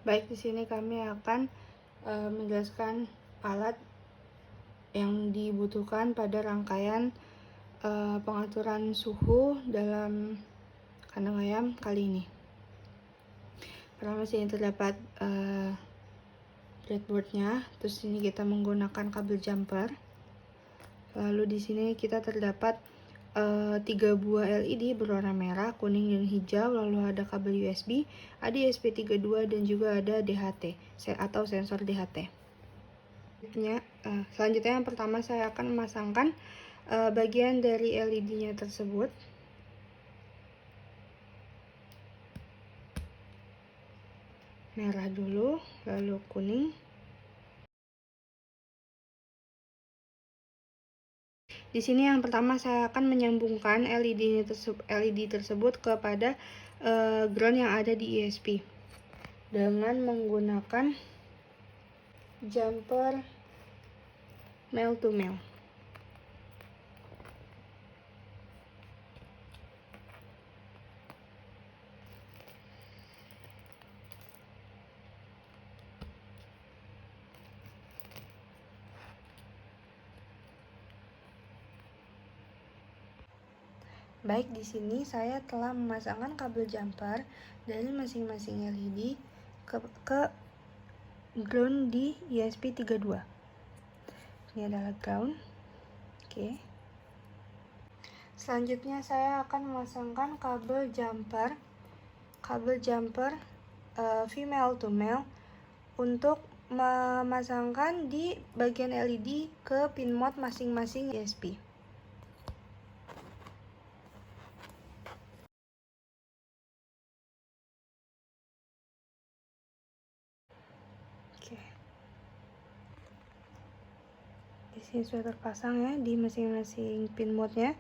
Baik, di sini kami akan menjelaskan alat yang dibutuhkan pada rangkaian pengaturan suhu dalam kandang ayam kali ini. Pertama sini terdapat breadboardnya, terus sini kita menggunakan kabel jumper. Lalu di sini kita terdapat 3 buah LED berwarna merah, kuning, dan hijau. Lalu ada kabel USB, ada ESP32, dan juga ada DHT atau sensor DHT. Selanjutnya yang pertama saya akan memasangkan bagian dari LED-nya tersebut. Merah dulu, lalu kuning. Di sini yang pertama saya akan menyambungkan LED tersebut kepada ground yang ada di ESP dengan menggunakan jumper male to male. Baik, di sini saya telah memasangkan kabel jumper dari masing-masing LED ke ground di ESP32. Ini adalah ground. Oke. Selanjutnya saya akan memasangkan kabel jumper female to male untuk memasangkan di bagian LED ke pin mode masing-masing ESP. Oke. Di sini sudah terpasang ya di masing-masing pin mode-nya.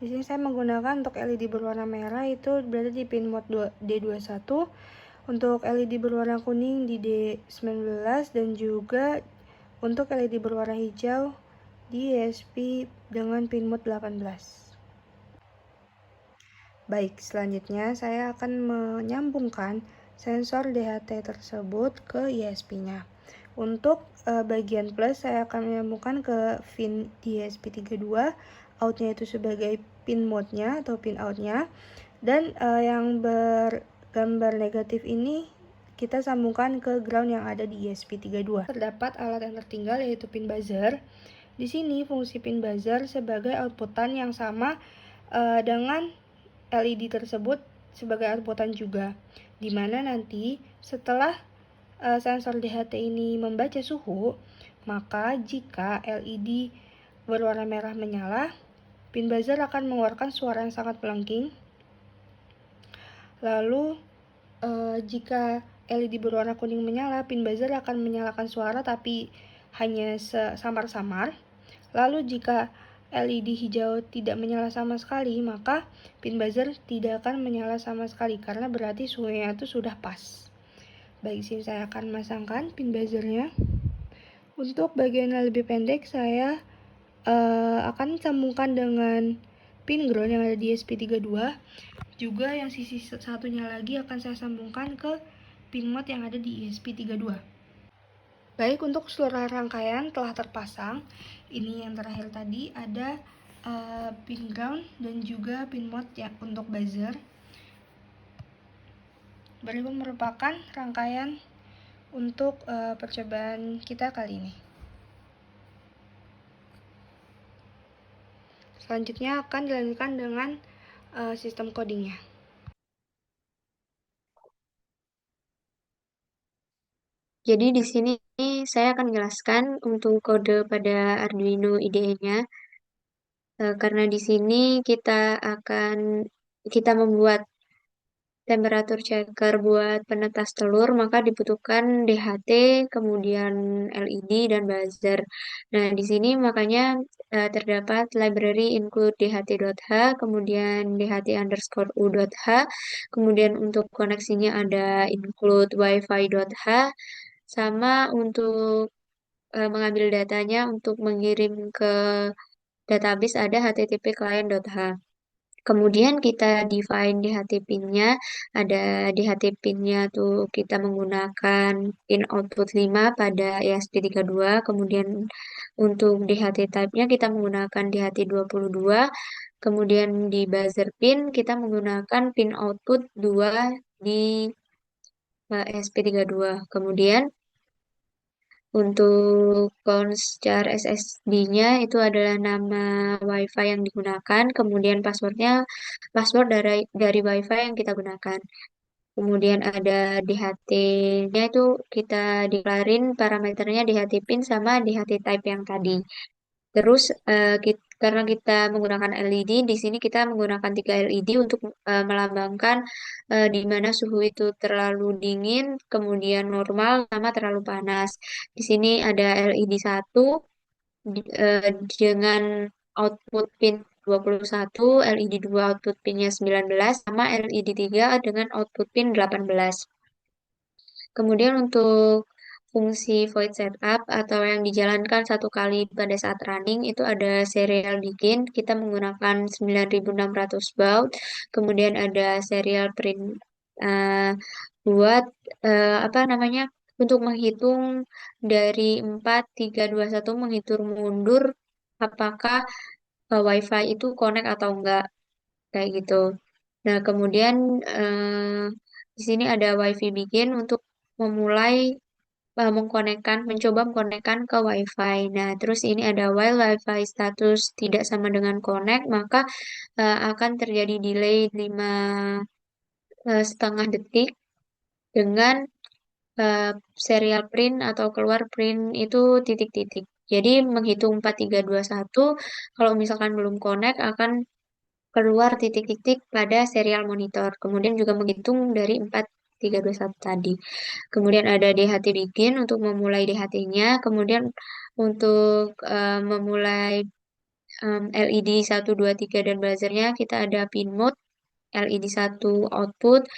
Di sini saya menggunakan untuk LED berwarna merah itu berada di pin mode D21, untuk LED berwarna kuning di D19, dan juga untuk LED berwarna hijau di ESP dengan pin mode 18. Baik, selanjutnya saya akan menyambungkan sensor DHT tersebut ke ESP-nya. Untuk bagian plus saya akan menyambungkan ke pin di ESP32, outnya itu sebagai pin mode-nya atau pin out-nya, dan yang bergambar negatif ini kita sambungkan ke ground yang ada di ESP32. Terdapat alat yang tertinggal yaitu pin buzzer. Di sini fungsi pin buzzer sebagai outputan yang sama dengan LED tersebut sebagai outputan juga, di mana nanti setelah sensor DHT ini membaca suhu, maka jika LED berwarna merah menyala, pin buzzer akan mengeluarkan suara yang sangat melengking. Lalu jika LED berwarna kuning menyala, pin buzzer akan menyalakan suara tapi hanya samar-samar. Lalu jika LED hijau tidak menyala sama sekali, maka pin buzzer tidak akan menyala sama sekali karena berarti suhunya itu sudah pas. Baik, sini saya akan masangkan pin buzzernya. Untuk bagian yang lebih pendek, saya akan sambungkan dengan pin ground yang ada di ESP32. Juga yang sisi satunya lagi akan saya sambungkan ke pin mode yang ada di ESP32. Baik, untuk seluruh rangkaian telah terpasang. Ini yang terakhir tadi ada pin ground dan juga pin mode ya untuk buzzer. Berikut merupakan rangkaian untuk percobaan kita kali ini. Selanjutnya akan dilanjutkan dengan sistem codingnya. Jadi di sini saya akan menjelaskan untuk kode pada Arduino IDE-nya. Karena di sini kita membuat temperatur checker buat penetas telur, maka dibutuhkan DHT, kemudian LED dan buzzer. Nah, di sini makanya terdapat library include dht.h, kemudian dht_u.h, kemudian untuk koneksinya ada include wifi.h, sama untuk mengambil datanya untuk mengirim ke database ada http client.h. Kemudian kita define DHT pin-nya, ada DHT pin-nya tuh kita menggunakan pin output 5 pada ESP32, kemudian untuk DHT type-nya kita menggunakan DHT22, kemudian di buzzer pin kita menggunakan pin output 2 di ESP32. Kemudian untuk char SSD-nya itu adalah nama WiFi yang digunakan, kemudian password dari WiFi yang kita gunakan. Kemudian ada DHT-nya itu kita deklarin parameternya DHT pin sama DHT type yang tadi. Terus karena kita menggunakan LED, di sini kita menggunakan 3 LED untuk melambangkan di mana suhu itu terlalu dingin, kemudian normal, sama terlalu panas. Di sini ada LED 1 dengan output pin 21, LED 2 output pinnya 19, sama LED 3 dengan output pin 18. Kemudian untuk fungsi void setup atau yang dijalankan satu kali pada saat running itu ada serial begin, kita menggunakan 9600 baud, kemudian ada serial print buat apa namanya, untuk menghitung dari 4, 3, 2, 1, menghitung mundur apakah WiFi itu connect atau enggak, kayak gitu. Nah, kemudian eh, di sini ada WiFi begin untuk memulai mencoba mengkonekkan ke WiFi. Nah, terus ini ada while WiFi status tidak sama dengan connect, maka akan terjadi delay 5,5 detik dengan eh, serial print atau keluar print itu titik-titik. Jadi menghitung 4, 3, 2, 1, kalau misalkan belum connect akan keluar titik-titik pada serial monitor. Kemudian juga menghitung dari 4, 3, 2, 1 tadi. Kemudian ada DHT begin untuk memulai DHT-nya. Kemudian untuk memulai LED 1, 2, 3 dan buzzernya kita ada pin mode, LED 1 output,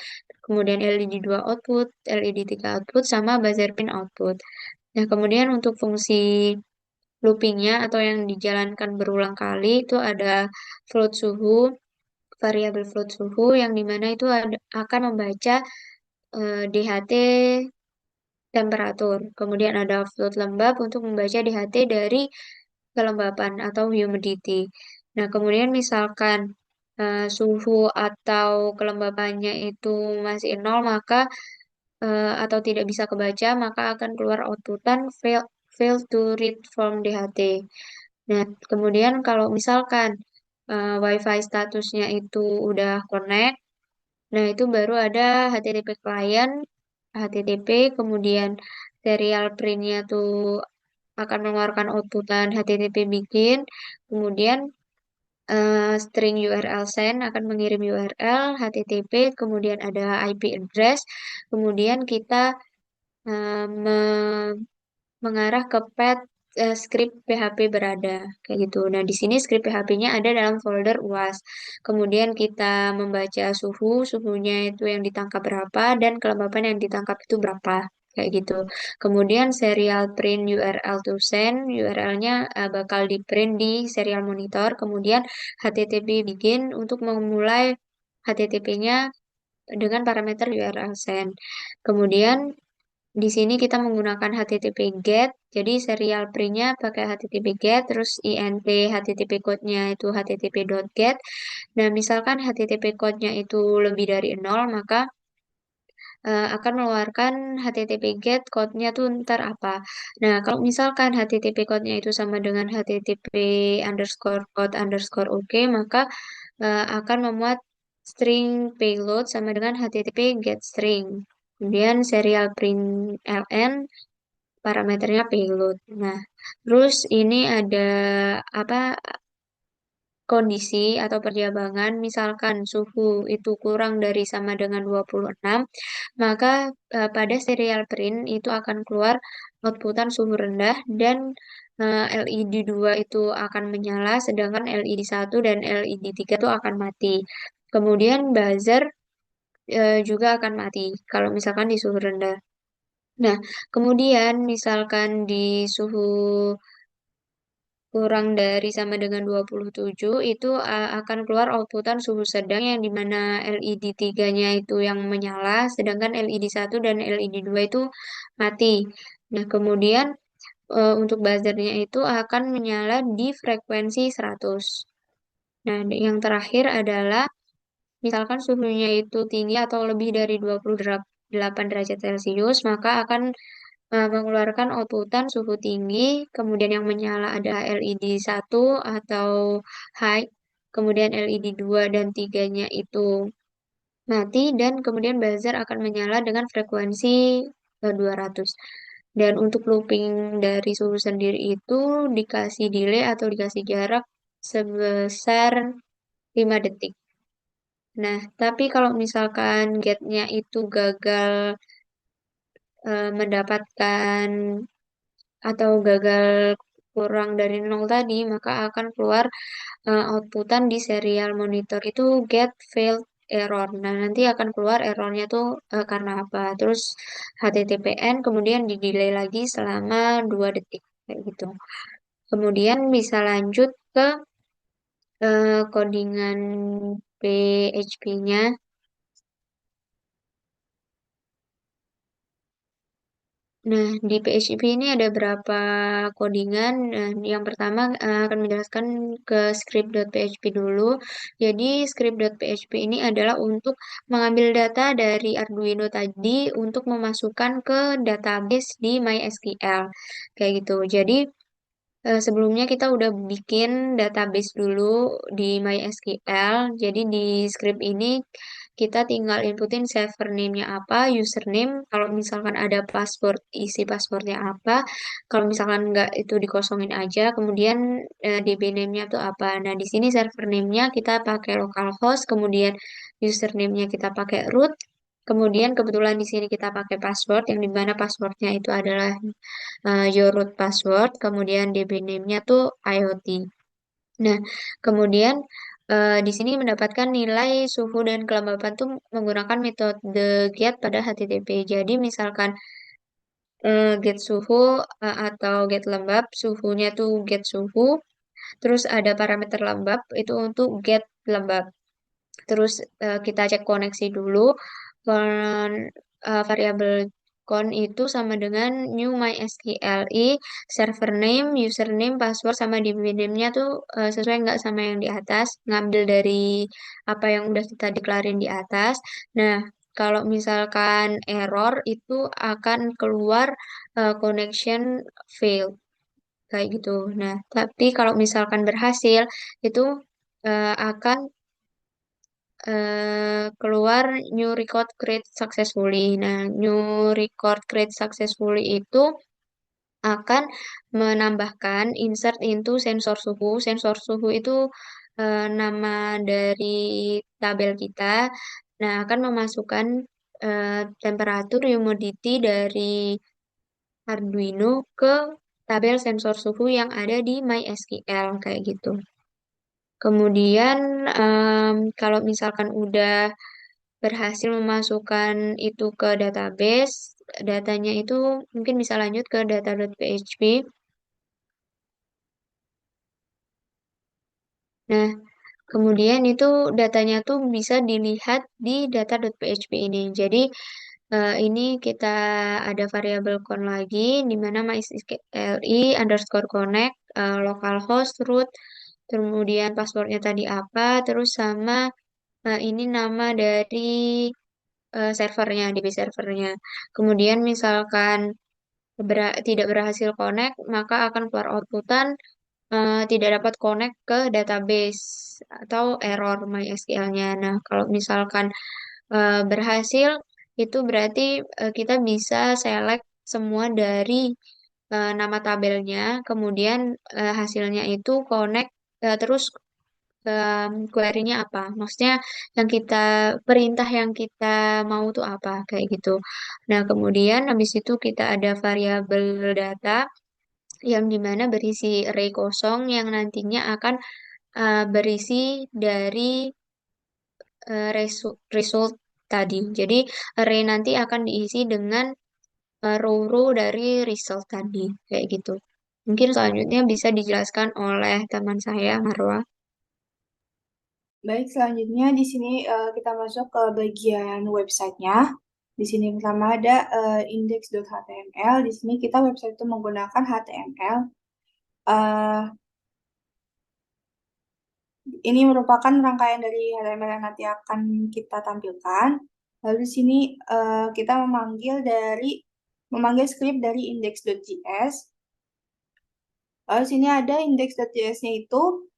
kemudian LED 2 output, LED 3 output, sama buzzer pin output. Nah, kemudian untuk fungsi loopingnya atau yang dijalankan berulang kali itu ada float suhu, variabel float suhu yang dimana itu akan membaca DHT temperatur. Kemudian ada float lembab untuk membaca DHT dari kelembapan atau humidity. Nah, kemudian misalkan suhu atau kelembapannya itu masih nol, maka atau tidak bisa kebaca, maka akan keluar outputan fail to read from DHT. Nah, kemudian kalau misalkan WiFi statusnya itu udah connect, nah itu baru ada HTTP client, HTTP, kemudian serial print-nya tuh akan mengeluarkan outputan HTTP begin, kemudian string URL send akan mengirim URL HTTP, kemudian ada IP address, kemudian kita mengarah ke path script PHP berada kayak gitu. Nah, di sini script PHP-nya ada dalam folder UAS. Kemudian kita membaca suhunya itu yang ditangkap berapa dan kelembapan yang ditangkap itu berapa kayak gitu. Kemudian serial print URL to send, URL-nya bakal di print di serial monitor. Kemudian HTTP begin untuk memulai HTTP-nya dengan parameter URL send. Kemudian di sini kita menggunakan HTTP GET, jadi serial print-nya pakai HTTP GET, terus INT HTTP code-nya itu HTTP.GET. Nah, misalkan HTTP code-nya itu lebih dari 0, maka akan mengeluarkan HTTP GET code-nya tuh ntar apa. Nah, kalau misalkan HTTP code-nya itu sama dengan HTTP underscore code underscore OK, maka akan memuat string payload sama dengan HTTP get string. Kemudian serial print ln parameternya payload. Nah, terus ini ada apa, kondisi atau perjabangan, misalkan suhu itu kurang dari sama dengan 26, maka pada serial print itu akan keluar outputan suhu rendah dan LED 2 itu akan menyala, sedangkan LED 1 dan LED 3 itu akan mati. Kemudian buzzer juga akan mati kalau misalkan di suhu rendah. Nah, kemudian misalkan di suhu kurang dari sama dengan 27 itu akan keluar outputan suhu sedang yang dimana LED 3-nya itu yang menyala, sedangkan LED 1 dan LED 2 itu mati. Nah, kemudian untuk buzzernya itu akan menyala di frekuensi 100. Nah, yang terakhir adalah misalkan suhunya itu tinggi atau lebih dari 28 derajat Celcius, maka akan mengeluarkan outputan suhu tinggi, kemudian yang menyala adalah LED 1 atau high, kemudian LED 2 dan 3-nya itu mati, dan kemudian buzzer akan menyala dengan frekuensi 200. Dan untuk looping dari suhu sendiri itu dikasih delay atau dikasih jarak sebesar 5 detik. Nah, tapi kalau misalkan gate-nya itu gagal mendapatkan atau gagal kurang dari 0 tadi, maka akan keluar outputan di serial monitor itu get failed error. Nah, nanti akan keluar errornya tuh karena apa. Terus HTTPN kemudian di delay lagi selama 2 detik kayak gitu. Kemudian bisa lanjut ke codingan PHP-nya. Nah, di PHP ini ada berapa codingan. Nah, yang pertama akan menjelaskan ke script.php dulu. Jadi, script.php ini adalah untuk mengambil data dari Arduino tadi untuk memasukkan ke database di MySQL. Kayak gitu. Jadi, sebelumnya kita udah bikin database dulu di MySQL. Jadi di script ini kita tinggal inputin server name-nya apa, username. Kalau misalkan ada password, isi passwordnya apa. Kalau misalkan nggak, itu dikosongin aja. Kemudian DB name-nya tuh apa. Nah, di sini server name-nya kita pakai localhost, kemudian username-nya kita pakai root. Kemudian kebetulan di sini kita pakai password, yang dimana passwordnya itu adalah your root password, kemudian DB name-nya tuh IoT. Nah, kemudian di sini mendapatkan nilai suhu dan kelembapan tuh menggunakan metode get pada HTTP. Jadi misalkan get suhu atau get lembab, suhunya tuh get suhu, terus ada parameter lembab itu untuk get lembab. Terus kita cek koneksi dulu. Variabel con itu sama dengan new mysqli, server name, username, password, sama DB name-nya tuh sesuai nggak sama yang di atas, ngambil dari apa yang udah kita deklarin di atas. Nah, kalau misalkan error itu akan keluar connection failed kayak gitu. Nah, tapi kalau misalkan berhasil itu akan keluar new record create successfully. Nah, new record create successfully itu akan menambahkan insert into sensor suhu. Sensor suhu itu nama dari tabel kita. Nah, akan memasukkan temperatur humidity dari Arduino ke tabel sensor suhu yang ada di MySQL kayak gitu. Kemudian kalau misalkan udah berhasil memasukkan itu ke database, datanya itu mungkin bisa lanjut ke data.php. Nah, kemudian itu datanya tuh bisa dilihat di data.php ini. Jadi, ini kita ada variabel con lagi, di mana mysqli underscore connect, localhost root, kemudian passwordnya tadi apa, terus sama ini nama dari servernya, DB servernya. Kemudian misalkan tidak berhasil connect, maka akan keluar outputan tidak dapat connect ke database atau error MySQL-nya. Nah, kalau misalkan berhasil, itu berarti kita bisa select semua dari nama tabelnya, kemudian hasilnya itu connect terus query-nya apa? Maksudnya yang kita perintah yang kita mau tuh apa kayak gitu. Nah, kemudian habis itu kita ada variabel data yang dimana berisi array kosong yang nantinya akan berisi dari result tadi. Jadi array nanti akan diisi dengan row-row dari result tadi kayak gitu. Mungkin selanjutnya bisa dijelaskan oleh teman saya, Marwa. Baik, selanjutnya di sini kita masuk ke bagian websitenya. Di sini pertama ada index.html. Di sini kita website itu menggunakan HTML. Eh, ini merupakan rangkaian dari HTML yang nanti akan kita tampilkan. Lalu di sini kita memanggil script dari index.js. Lalu sini ada index.js-nya itu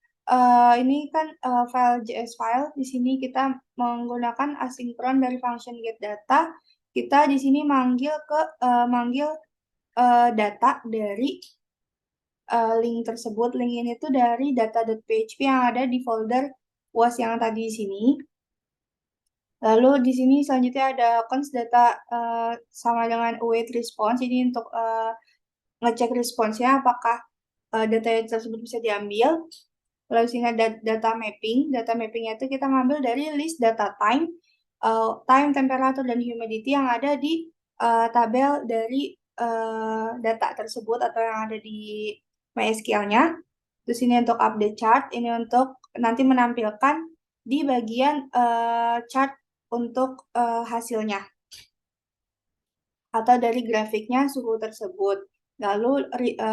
ini kan file JS file. Di sini kita menggunakan asynchron dari function getData. Kita di sini manggil data dari link tersebut. Link ini tuh dari data.php yang ada di folder was yang tadi di sini. Lalu di sini selanjutnya ada const data sama dengan await response. Ini untuk ngecek responsnya apakah data tersebut bisa diambil. Lalu sini ada data mapping. Data mappingnya itu kita ngambil dari list data time, time, temperature, dan humidity yang ada di tabel dari data tersebut atau yang ada di MySQL-nya. Terus ini untuk update chart, ini untuk nanti menampilkan di bagian chart untuk hasilnya atau dari grafiknya suhu tersebut. Lalu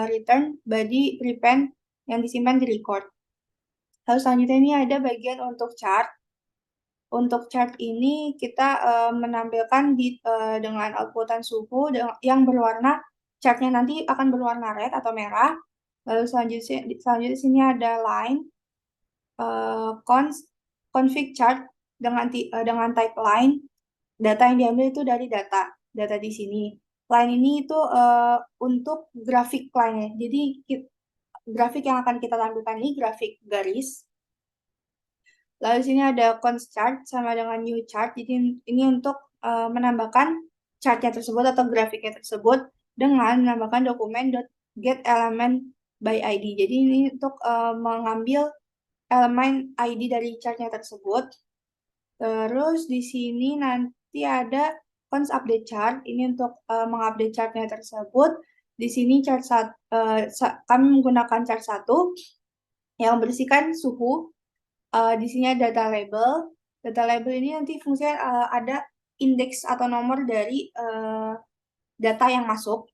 return body prepend yang disimpan di record. Lalu selanjutnya ini ada bagian untuk chart. Untuk chart ini kita menampilkan dengan outputan suhu yang berwarna, chartnya nanti akan berwarna red atau merah. Lalu selanjutnya sini ada line, config chart dengan type line. Data yang diambil itu dari data di sini. Line ini itu untuk grafik line-nya. Jadi grafik yang akan kita tampilkan ini grafik garis. Lalu sini ada const chart sama dengan new chart. Jadi ini untuk menambahkan chartnya tersebut atau grafiknya tersebut dengan menambahkan dokumen .get element by ID. Jadi ini untuk mengambil elemen ID dari chartnya tersebut. Terus di sini nanti ada const update chart. Ini untuk mengupdate chartnya tersebut. Di sini kami menggunakan chart 1 yang berisikan suhu. Di sini ada data label. Data label ini nanti fungsinya ada indeks atau nomor dari data yang masuk.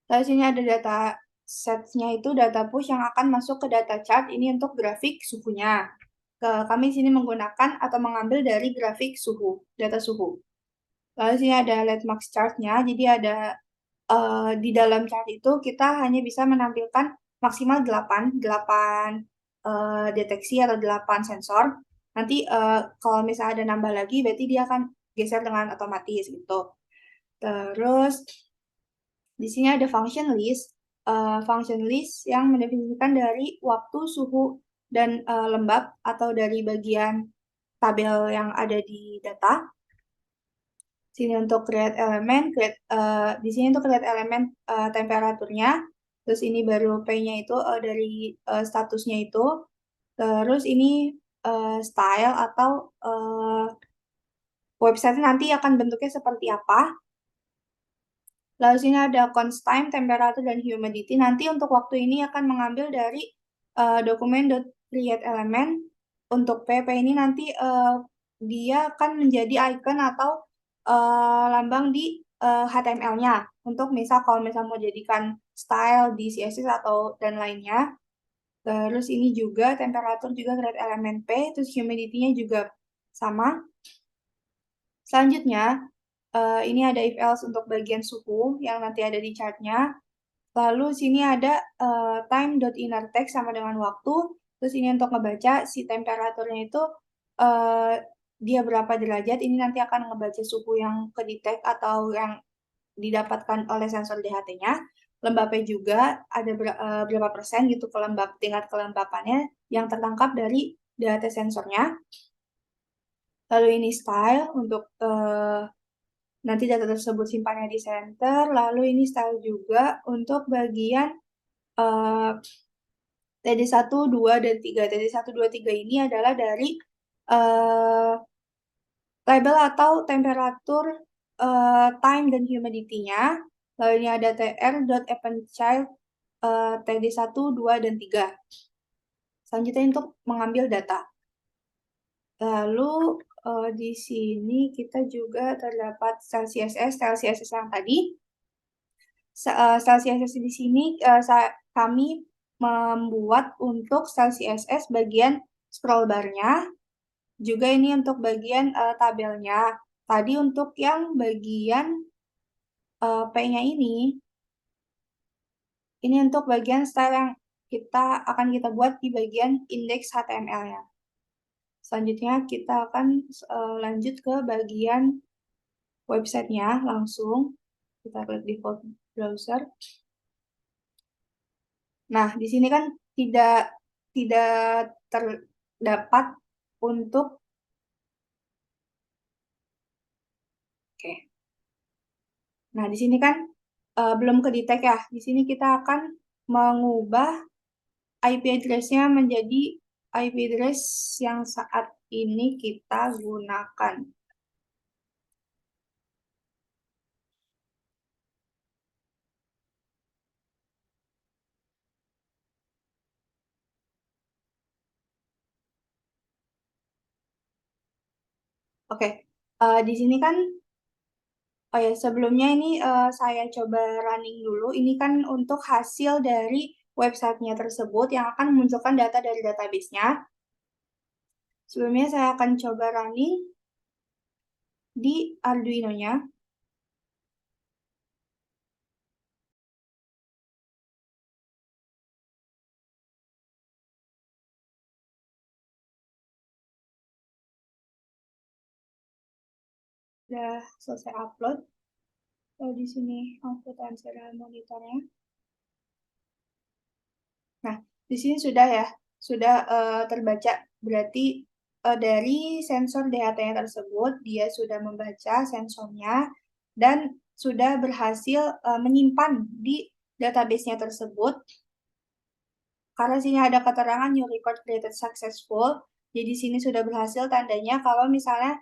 Lalu sini ada data set-nya itu data push yang akan masuk ke data chart. Ini untuk grafik suhunya. Kami sini menggunakan atau mengambil dari grafik suhu, data suhu. Lalu sini ada landmark chart-nya. Jadi ada di dalam chart itu kita hanya bisa menampilkan maksimal 8 deteksi atau 8 sensor. Nanti kalau misalnya ada nambah lagi, berarti dia akan geser dengan otomatis gitu. Terus di sini ada function list. Function list yang mendefinisikan dari waktu, suhu, dan lembab atau dari bagian tabel yang ada di data. Sini untuk create elemen, di sini untuk create elemen temperaturnya. Terus ini baru P-nya itu dari statusnya itu. Terus ini style atau website nanti akan bentuknya seperti apa. Lalu sini ada const time, temperature, dan humidity. Nanti untuk waktu ini akan mengambil dari dokumen .create element. Untuk PP ini nanti dia akan menjadi icon atau lambang di HTML-nya. Untuk misal kalau misal mau jadikan style di CSS atau dan lainnya. Terus ini juga temperatur juga create element P, terus humidity-nya juga sama. Selanjutnya, ini ada if else untuk bagian suhu yang nanti ada di chartnya. Lalu sini ada time.innerText sama dengan waktu. Terus ini untuk ngebaca si temperaturnya itu dia berapa derajat. Ini nanti akan ngebaca suhu yang kedetek atau yang didapatkan oleh sensor DHT-nya. Lembabnya juga ada berapa persen gitu tingkat kelembapannya yang tertangkap dari DHT sensornya. Lalu ini style untuk nanti data tersebut simpannya di center. Lalu ini style juga untuk bagian TD1, 2, dan 3. TD1, 2, 3 ini adalah dari label atau temperatur, time, dan humidity-nya. Lalu ini ada tr.appendChild TD1, 2, dan 3. Selanjutnya untuk mengambil data. Lalu di sini kita juga terdapat style CSS yang tadi. Style CSS di sini kami membuat untuk style CSS bagian scroll bar-nya, juga ini untuk bagian tabelnya. Tadi untuk yang bagian P-nya ini untuk bagian style yang akan kita buat di bagian indeks HTML-nya. Selanjutnya kita akan lanjut ke bagian websitenya langsung. Kita klik default browser. Nah, di sini kan tidak terdapat untuk oke. Nah, di sini kan belum ke-detect ya. Di sini kita akan mengubah IP address-nya menjadi IP address yang saat ini kita gunakan. Oke, di sini kan, oh ya sebelumnya ini saya coba running dulu. Ini kan untuk hasil dari websitenya tersebut yang akan memunculkan data dari database-nya. Sebelumnya saya akan coba running di Arduino-nya. Sudah selesai upload. Di sini output dan serial monitornya. Nah, di sini sudah ya, sudah terbaca. Berarti dari sensor DHT-nya tersebut, dia sudah membaca sensornya dan sudah berhasil menyimpan di database-nya tersebut. Karena sini ada keterangan new record created successful, jadi sini sudah berhasil tandanya kalau misalnya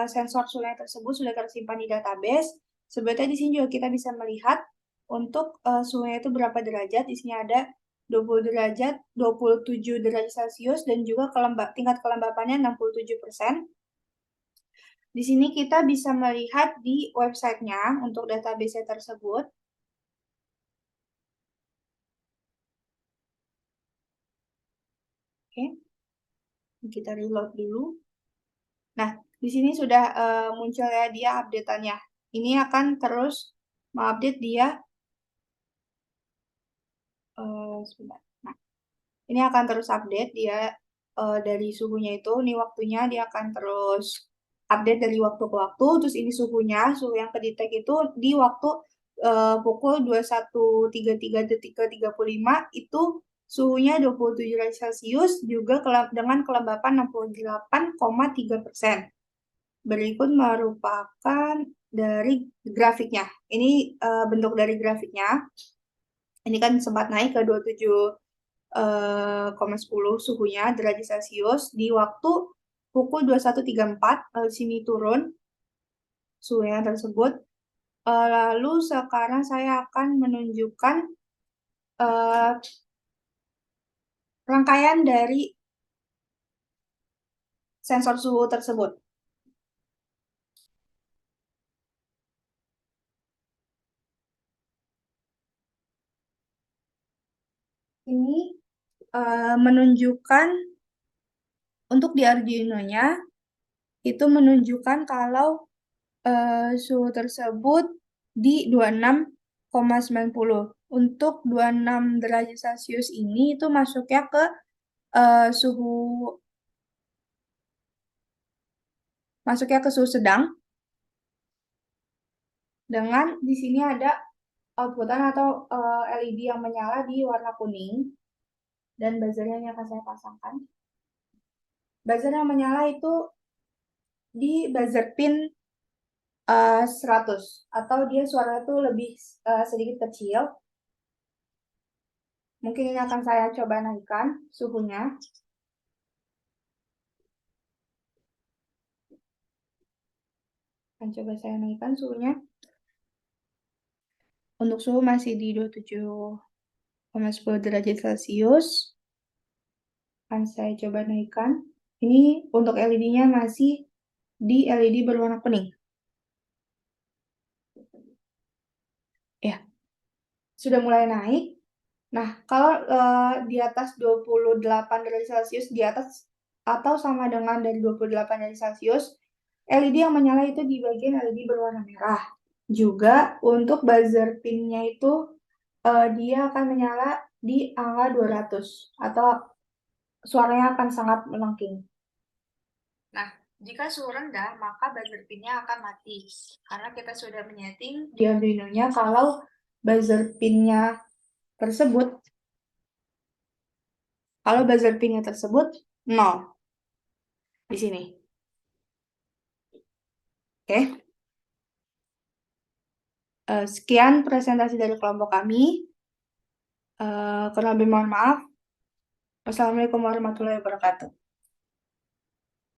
sensor suhunya tersebut sudah tersimpan di database. Sebetulnya di sini juga kita bisa melihat untuk suhunya itu berapa derajat. Di sini ada 20 derajat, 27 derajat Celcius, dan juga tingkat kelembapannya 67%. Di sini kita bisa melihat di websitenya untuk database tersebut. Oke, kita reload dulu. Nah, di sini sudah muncul ya dia update-annya. Ini akan terus mengupdate dia sebentar. Nah, ini akan terus update dia dari suhunya itu. Ini waktunya dia akan terus update dari waktu ke waktu. Terus ini suhunya, suhu yang kedetek itu di waktu pukul 21.33 detik ke 35 itu suhunya 27 derajat Celcius juga dengan kelembapan 68,3%. Berikut merupakan dari grafiknya. Ini bentuk dari grafiknya. Ini kan sempat naik ke 27,10 suhunya derajat Celcius di waktu pukul 21.34, lalu sini turun suhunya tersebut. Lalu sekarang saya akan menunjukkan rangkaian dari sensor suhu tersebut. Ini menunjukkan untuk di Arduino-nya itu menunjukkan kalau suhu tersebut di 26,90. Untuk 26 derajat Celcius ini itu masuknya ke suhu sedang, dengan di sini ada outputan atau LED yang menyala di warna kuning, dan buzzernya yang akan saya pasangkan. Buzzer yang menyala itu di buzzer pin 100, atau dia suara itu lebih sedikit kecil. Mungkin ini akan saya coba naikkan suhunya. Akan coba saya naikkan suhunya. Untuk suhu masih di 27 10 derajat Celcius. Akan saya coba naikkan. Ini untuk LED-nya masih di LED berwarna kuning. Ya, sudah mulai naik. Nah, kalau di atas 28 derajat Celcius, di atas atau sama dengan dari 28 derajat Celcius, LED yang menyala itu di bagian LED berwarna merah. Juga untuk buzzer pin-nya itu dia akan menyala di angka 200 atau suaranya akan sangat melengking. Nah, jika suhu rendah, maka buzzer pin-nya akan mati. Karena kita sudah menyeting di Arduino-nya kalau buzzer pin-nya tersebut, tersebut 0 di sini. Oke. Sekian presentasi dari kelompok kami. Kurang lebih mohon maaf. Wassalamualaikum warahmatullahi wabarakatuh.